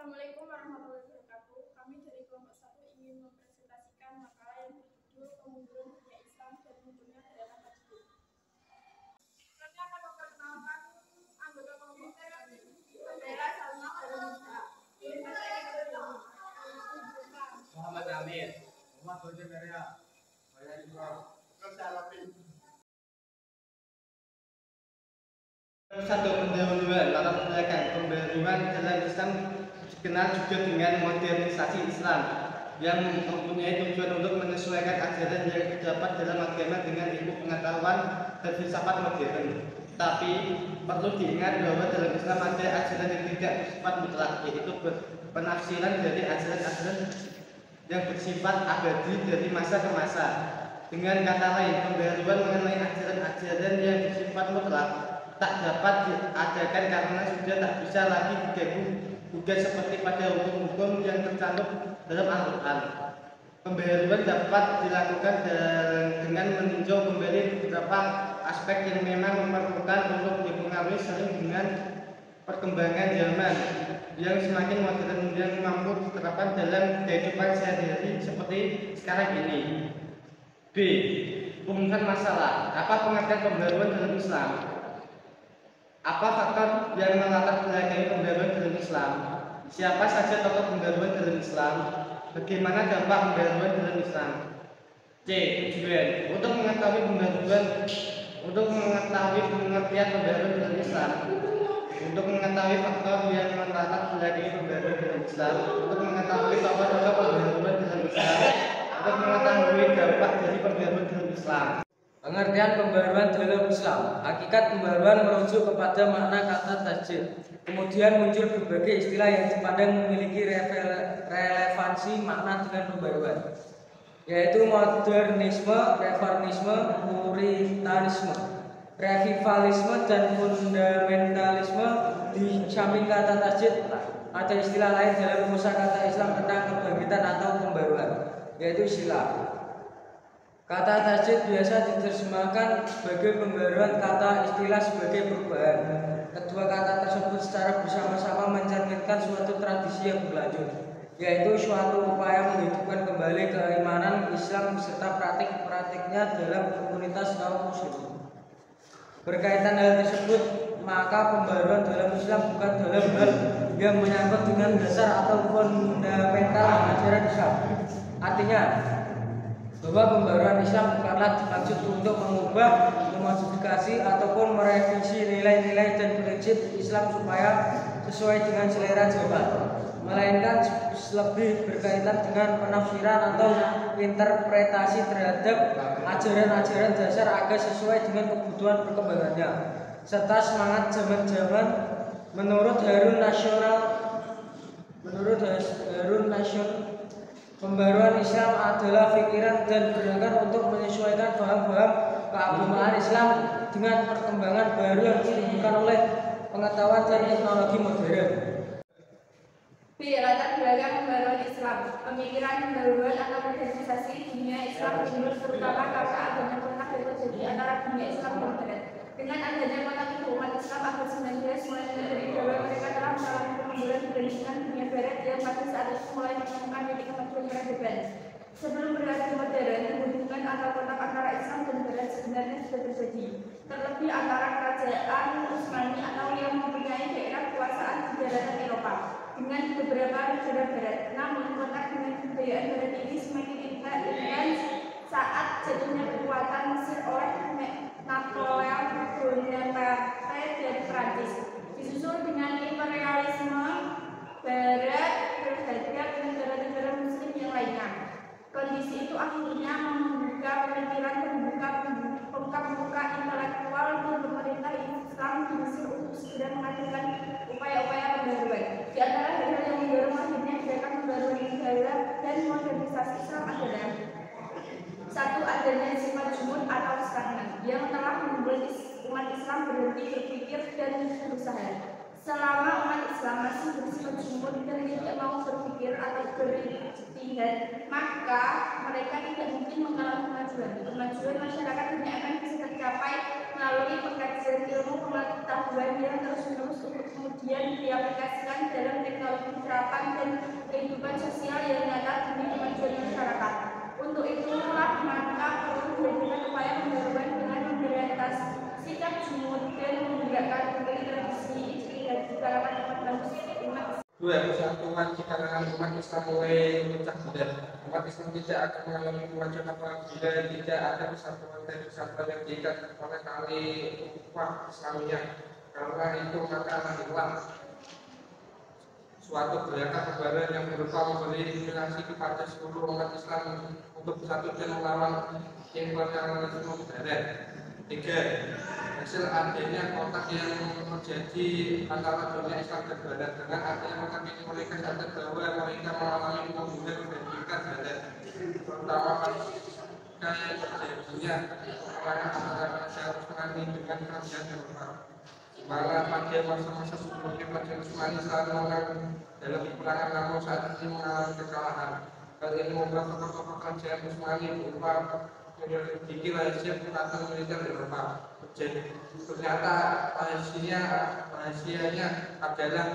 Assalamualaikum warahmatullahi wabarakatuh. Kami dari kelompok 1 ingin mempresentasikan makalah yang berjudul Kemunduran Dunia Islam dan Mundurnya Daerah Tasbih. Selanjutnya akan memperkenalkan anggota kelompok kami. Adalah Salma Harunisha. Muhammad Amir. Muhammad Budi Maria. Saya juga. Satu pendahuluan latar belakang pembaruan dalam Islam dikenal juga dengan modernisasi Islam yang mempunyai tujuan untuk menyesuaikan ajaran yang terdapat dalam agama dengan ilmu pengetahuan dan filsafat modern. Tapi perlu diingat bahwa dalam Islam ada ajaran yang tidak bersifat mutlak, yaitu penafsiran dari ajaran-ajaran yang bersifat abadi dari masa ke masa. Dengan kata lain, pembaruan mengenai ajaran-ajaran yang bersifat mutlak tak dapat diadakan karena sudah tak bisa lagi diganggu-gugat seperti pada hukum-hukum yang tercantum dalam Al-Quran. Pembaruan dapat dilakukan dengan meninjau kembali beberapa aspek yang memang memerlukan untuk dipengaruhi sering dengan perkembangan zaman yang semakin modern yang mampu diterapkan dalam kehidupan sehari-hari seperti sekarang ini. B. Pemenuhan masalah. Apa pengertian pembaruan dalam Islam? Apa faktor yang melatar belakangi pembaruan dalam Islam? Siapa saja tokoh pembaruan dalam Islam? Bagaimana dampak pembaruan dalam Islam? C. Tujuan. Untuk mengetahui pengertian pembaruan dalam Islam, untuk mengetahui faktor yang melatar belakangi pembaruan dalam Islam, untuk mengetahui tokoh-tokoh pembaruan dalam Islam, untuk mengetahui dampak dari pembaruan dalam Islam. Pengertian pembaruan dalam Islam. Hakikat pembaruan merujuk kepada makna kata tajdid. Kemudian muncul berbagai istilah yang dipandang memiliki relevansi makna dengan pembaruan, yaitu modernisme, reformisme, puritanisme, revivalisme, dan fundamentalisme. Di samping kata tajdid, ada istilah lain dalam kosakata Islam tentang kebangkitan atau pembaruan, yaitu istilah. Kata tajdid biasa diterjemahkan sebagai pembaruan, kata istilah sebagai perubahan. Kedua kata tersebut secara bersama-sama mencerminkan suatu tradisi yang berlanjut, yaitu suatu upaya menghidupkan kembali keimanan Islam beserta praktik-praktiknya dalam komunitas kaum muslimin. Berkaitan hal tersebut, maka pembaruan dalam Islam bukan dalam hal yang menyangkut dengan dasar atau fundamental ajaran Islam. Artinya, bahwa pembaruan Islam bukanlah dimaksud untuk mengubah, memodifikasi, ataupun merevisi nilai-nilai dan prinsip Islam supaya sesuai dengan selera zaman, melainkan lebih berkaitan dengan penafsiran atau interpretasi terhadap ajaran-ajaran dasar agar sesuai dengan kebutuhan perkembangannya serta semangat zaman-zaman. Menurut Harun Nasion, pembaruan Islam adalah pikiran dan gerakan untuk menyesuaikan paham-paham keagamaan Islam dengan perkembangan baru yang ditimbulkan oleh pengetahuan dan teknologi modern. B. Latar belakang pembaruan Islam. Pemikiran pembaruan atau modernisasi dunia Islam timbul terutama karena adanya kontak yang terjadi antara dunia Islam dan Barat. Dengan adanya kontak itu, umat Islam abad 19 mulai menyadari bahwa mereka telah mengalami kemunduran dibandingkan dunia Barat yang pada saat itu mulai menemukan titik kemajuan peradaban. Sebelum berada modern, hubungan atau kontak antara Islam dan Barat sebenarnya sudah terjadi, terlebih antara kerajaan Utsmani atau yang mempunyai daerah kekuasaan di daratan Eropa dengan beberapa negara Barat. Namun kontak dengan kebudayaan Barat ini semakin intens saat jadinya kekuatan Mesir oleh Napoleon Bonaparte dari Prancis, disusul dengan imperialisme Barat terhadap negara-negara Muslim yang lainnya. Kondisi itu akhirnya membuka pemikiran dan membuka intelektual dan pemerintah Islam di Mesir untuk segera mengadakan upaya-upaya pembaruan. Di antara hal-hal yang mendorong akhirnya gerakan pembaruan negara dan modernisasi Islam adalah: satu, adanya sifat jumud atau stagnan yang telah membuat umat Islam berhenti berpikir dan berusaha. Selama umat Islam masih bersifat jumud dan tidak mau berpikir atau berijtihad, maka mereka tidak mungkin mengalami kemajuan. Kemajuan masyarakat hanya akan bisa tercapai melalui pengkajian ilmu pengetahuan yang terus-menerus untuk kemudian diaplikasikan dalam dan teknologi gerakan dan kehidupan sosial yang nyata demi kemajuan masyarakat. Untuk itulah maka perlu dilakukan upaya pembaruan dengan memberantas sikap jumud dan menggerakkan kembali tradisi istiadat di kalangan umat umat. Dua, persatuan di kalangan umat Islam mulai memecah belah. Umat Islam tidak akan mengalami kemajuan apabila tidak ada persatuan dan kesatuan yang diikat oleh tali ukhuwah Islamiyah. Karena itu maka lahirlah suatu gerakan pembaruan yang berupa memberi inspirasi kepada seluruh umat Islam untuk bersatu dan melawan imperialisme modern. 3. Hasil adanya kontak yang terjadi antara dunia Islam dan Barat. Dengan adanya kontak ini mereka sadar bahwa mereka mengalami pembunuhan dan tingkat Barat, terutama kayak terjadinya peperangan antara Raja Utsmani dengan kerajaan Eropa. Malah pada masa-masa sebelumnya kerajaan Utsmani selalu menang dalam peperangan, namun saat ini mengalami kekalahan. Hal ini membuat tokoh-tokoh kerajaan Utsmani berupa menyelidiki rahasia kekuatan militer Eropa. Jadi ternyata rahasianya adalah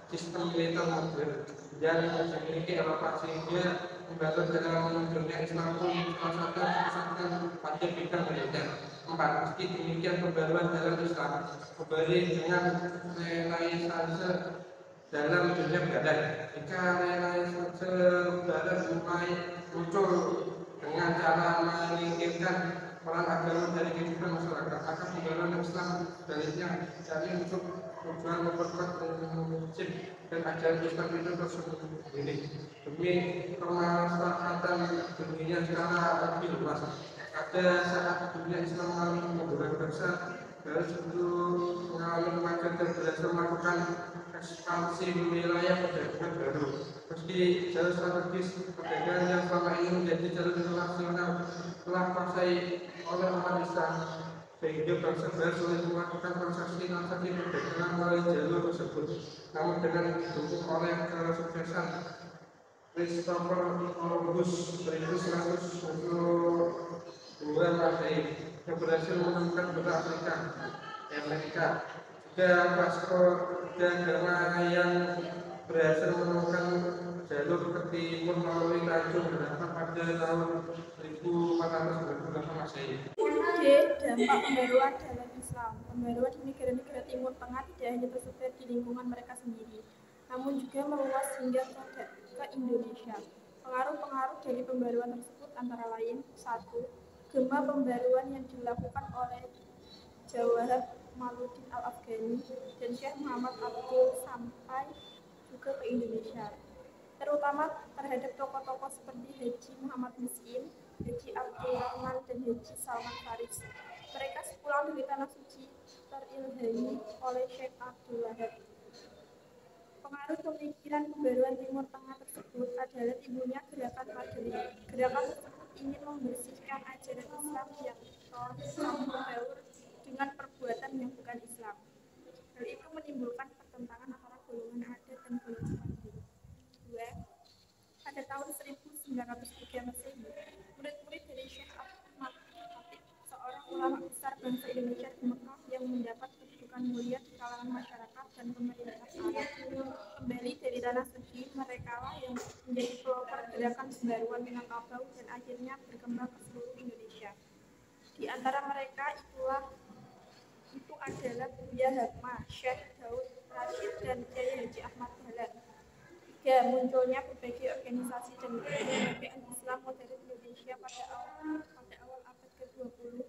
sistem militer modern yang dimiliki Eropa, sehingga membantu dalam dunia Islam pun salah satu kesatuan pada bidang militer. 4. Meski demikian, pembaruan dalam Islam kembali dengan renaissance dalam dunia Barat. Jika renaissance Barat mulai muncul dengan cara menyingkirkan peran agama dari kehidupan masyarakat, maka pembaruan Islam sebaliknya mencari untuk tujuan memperkuat prinsip dan ajaran Islam itu tersendiri demi kemaslahatan dunia secara lebih luas. Pada saat dunia Islam mengalami pembaruan besar, harus untuk mengalami kemajuan dan berhasil melakukan ekspansi wilayah perdagangan baru. Meski jalur strategis perdagangan yang selama ini menjadi jalur internasional telah dikuasai oleh umat Islam, sehingga bangsa Barat sulit melakukan transaksi perdagangan melalui jalur tersebut. Namun dengan didukung oleh kesuksesan Christopher Columbus 1192 Masehi yang berhasil menemukan benua Amerika, juga Vasco da Gama yang berhasil menemukan jalur ke timur melalui Tanjung Harapan pada tahun 1498 Masehi. D. Dampak pembaruan dalam Islam. Pembaruan di negara-negara Timur Tengah tidak hanya tersebar di lingkungan mereka sendiri, namun juga meluas hingga ke Indonesia. Pengaruh-pengaruh dari pembaruan tersebut antara lain: 1. Gema pembaruan yang dilakukan oleh Jawahir Maluddin Al-Afghani dan Syekh Muhammad Abdul sampai juga ke Indonesia, terutama terhadap tokoh-tokoh seperti Haji Muhammad Miskin, Haji Abdul Rahman, dan Haji Salman Faris. Mereka sepulang dari tanah suci terilhami oleh Syekh Abdul Wahab. Pengaruh pemikiran pembaruan Timur Tengah tersebut adalah timbulnya gerakan Madrid. Gerakan tersebut ingin membersihkan ajaran Islam yang campur baur dengan perbuatan yang bukan Islam. Hal itu menimbulkan pertentangan antara golongan adat dan golongan Madrid. 2. Pada tahun 1903 Masehi, murid-murid dari Syekh Ahmad Khatib, seorang ulama besar bangsa Indonesia di Mekah yang mendapat kedudukan mulia di kalangan masyarakat dan pemerintah Arab, kembali dari tanah suci. Merekalah yang menjadi pelopor gerakan pembaruan Minangkabau dan akhirnya berkembang ke seluruh Indonesia. Di antara mereka itu adalah Buya Hakma, Syekh Daud Rashid, dan Kiai Haji Ahmad Dahlan. 3. Munculnya berbagai organisasi dan kelembagaan Islam modern Indonesia pada awal abad ke-20,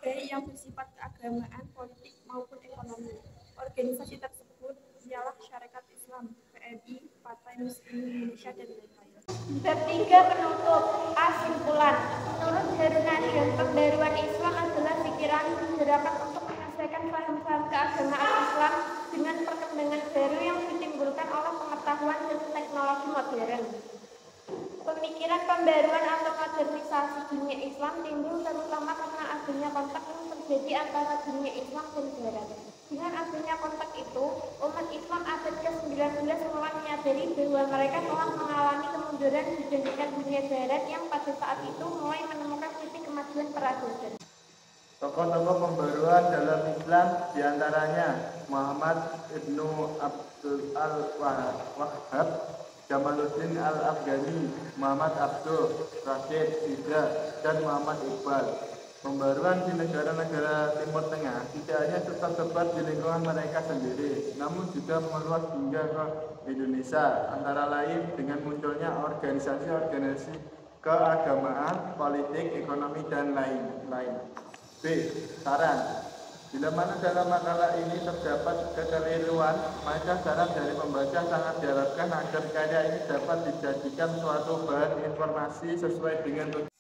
baik yang bersifat keagamaan, politik, maupun ekonomi. Organisasi tersebut ialah Syarikat Islam, PMI, Partai Muslimin Indonesia, dan lain-lain. Bab 3 penutup. A. Simpulan. Menurut Harun Nashim, pembaruan Islam adalah pikiran gerakan untuk menyelesaikan paham-paham keagamaan Islam dengan perkembangan baru yang ditimbulkan oleh pengetahuan dan teknologi modern. Pemikiran pembaruan atau modernisasi dunia Islam timbul terutama karena adanya kontak yang terjadi antara dunia Islam dan Barat. Dengan adanya kontak itu, umat Islam abad ke-19 mulai menyadari bahwa mereka telah mengalami kemunduran dibandingkan dunia Barat yang pada saat itu mulai menemukan titik kemajuan peradaban. Tokoh-tokoh pembaruan dalam Islam diantaranya Muhammad Ibnu Abdul Al-Wahhab, Jamaluddin Al-Afghani, Muhammad Abdul Rashid Sidra, dan Muhammad Iqbal. Pembaruan di negara-negara Timur Tengah tidak hanya tersebar di lingkungan mereka sendiri, namun juga meluas hingga ke Indonesia, antara lain dengan munculnya organisasi-organisasi keagamaan, politik, ekonomi, dan lain-lain. B. Saran. Bila mana dalam makalah ini terdapat kekeliruan, maka saran dari pembaca sangat diharapkan agar karya ini dapat dijadikan suatu bahan informasi sesuai dengan tujuan.